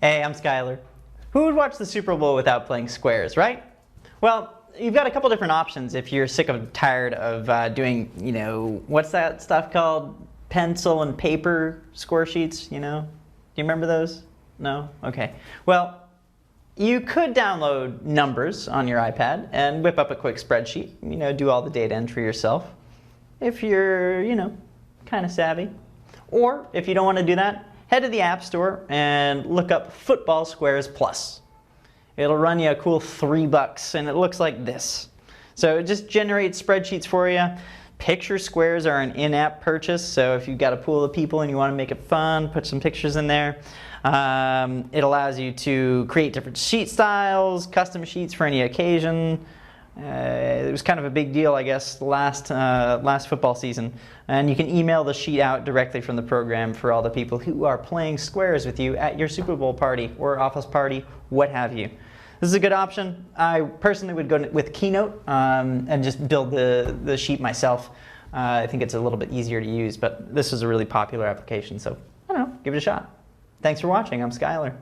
Hey, I'm Skylar. Who would watch the Super Bowl without playing squares, right? Well, you've got a couple different options if you're sick of tired of doing, what's that stuff called? Pencil and paper score sheets, Do you remember those? No? Okay. Well, you could download Numbers on your iPad and whip up a quick spreadsheet, do all the data entry yourself. If you're, kind of savvy. Or if you don't want to do that, head to the App Store and look up Football Squares Plus. It'll run you a cool $3 and it looks like this. So it just generates spreadsheets for you. Picture squares are an in-app purchase, so if you've got a pool of people and you want to make it fun, put some pictures in there. It allows you to create different sheet styles, custom sheets for any occasion. It was kind of a big deal, I guess, last football season. And you can email the sheet out directly from the program for all the people who are playing squares with you at your Super Bowl party or office party, what have you. This is a good option. I personally would go with Keynote and just build the sheet myself. I think it's a little bit easier to use, but this is a really popular application, so I don't know, give it a shot. Thanks for watching. I'm Skylar.